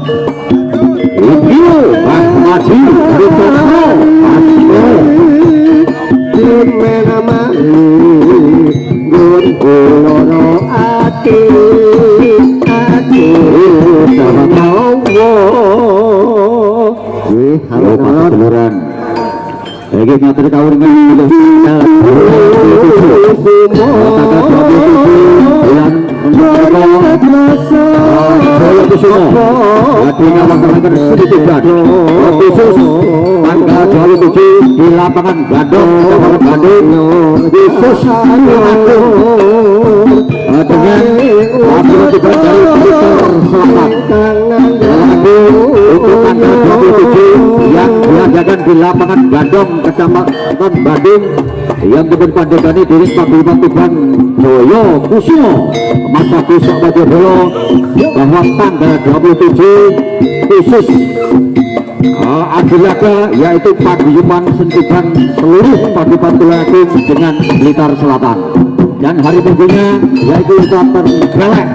Ibu Rahmati Ritoko Asmo Dimana Gun Kuloro Ati Sama Mawo halo Pak Kelurahan lagi ngatur kawin dengan di lapangan Bandung khusus dengan wakil tugas dari untuk tanggal 27 yang diadakan di lapangan Bandung Kecamatan Bandung yang dipandukan diri Paguyuban Tuban Joyo Kusumo Mas Agus Bajobolo bahwa tanggal 27 khusus Adilaga yaitu paguyuban sentikan seluruh paguyuban Tulungagung dengan Blitar Selatan dan hari minggunya yaitu Klaten Grewek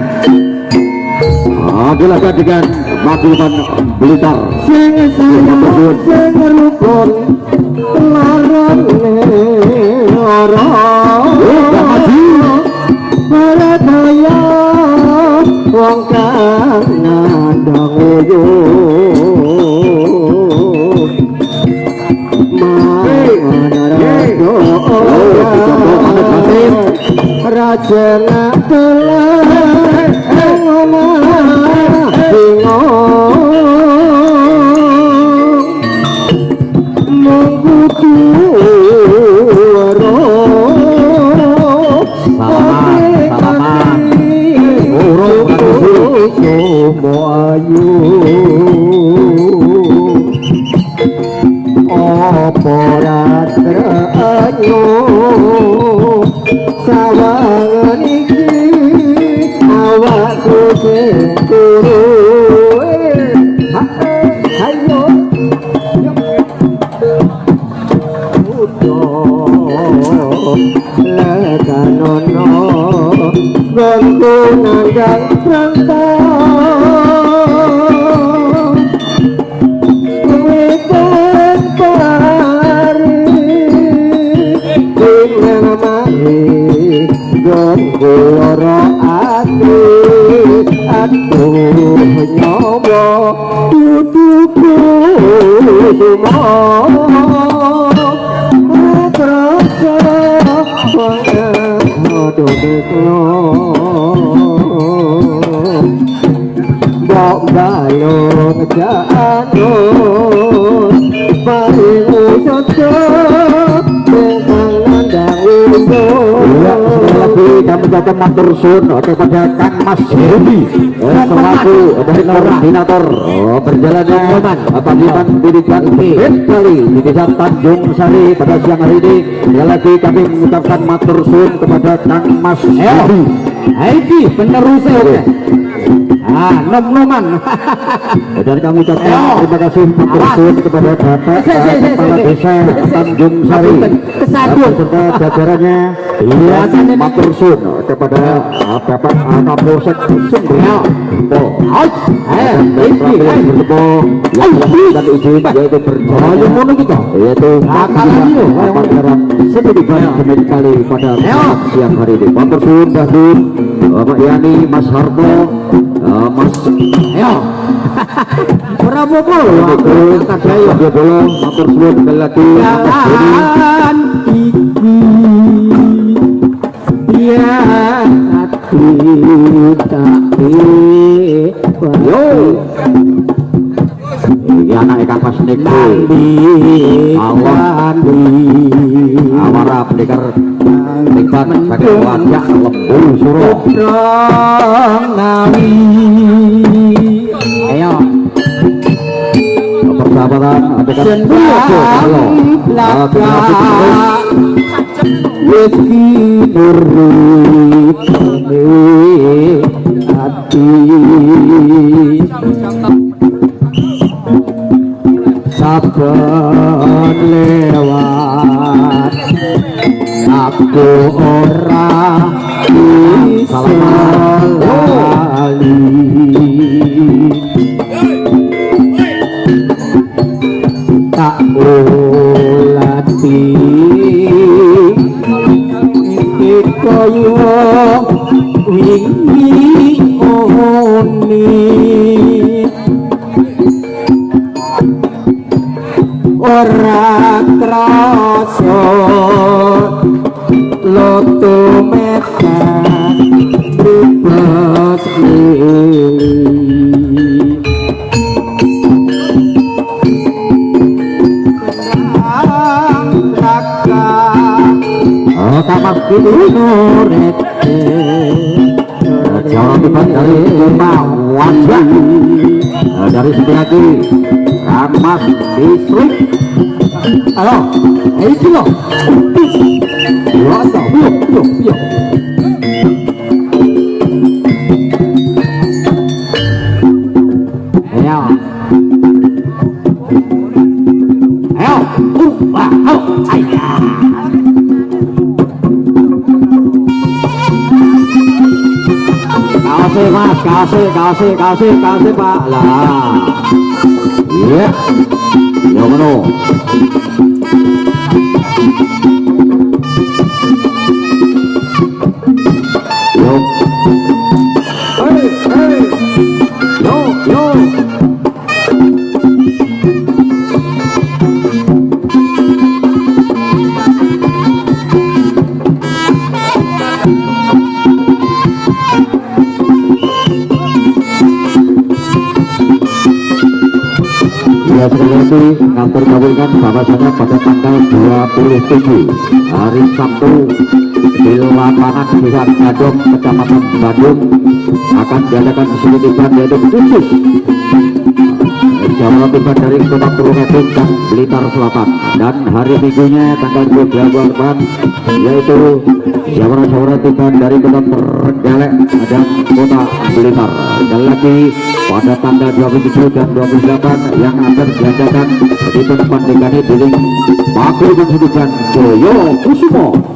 Adilaga dengan paguyuban Blitar wong kang nandang oyo Rajana telah ngomong mengkutu salaman urung ayu oporat ranyo sawangan iki awakku sing turu ayo lekanono gonku nandang prantau wetan pari dengan mari gonku loro ati aduh nyoba tutuku semua terasa Bok balon janur paling ucap tentang nandang lagi kami datang matur sun kepada Kang Mas Hebi selaku dari koordinator berjalannya paguyuban pendidikan kali di desa Tanjung Sari pada siang hari ini. Sekali lagi kami mengucapkan matur sun kepada Kang Mas Hebi. Hebi penerusnya nom-noman dan kami ucapkan terima kasih matur kepada Bapak Kepala Desa Tanjung Sari beserta jajarannya. Matur sun kepada Bapak Kapolsek Sumbernya dan izin yaitu berjalan yaitu makanan sedikit banyak kali pada siang hari ini. Matur sun Bapak Yani Mas Harto Mas Prabowo angkat saya Prabowo matur suwun sekali lagi ya hati yo ini anak ikan pas niku awara pendekar nikmat saking wajah lembu suruh nawi ayo persahabatan adegan ayo Weki nurut hati saban lewat aku ora bisa lali koyo wingi oni ora krasa loto meta bebas tamas kini nurete jauh tiba dari lima wajah dari Setiaki Ramas Distrik. Halo, itu loh. Yo. Kasih Pak lah. Iya. Yo mano. Yo. Hey. Yo. Ya sekali lagi ngantur kabulkan bahwasanya pada tanggal 27 hari Sabtu di lapangan Besar Gadong Kecamatan Bandung akan diadakan disuntikan yaitu khusus jam tiba dari Kota Purwokerto dan Blitar Selatan, dan hari Minggunya tanggal 22 depan yaitu jawara tiba dari Kota Trenggalek dan Kota Blitar. Sekali lagi pada tanggal 27 dan 28 yang akan diadakan di tempat dekani Biling Makro dan Sudikan Joyo Kusumo.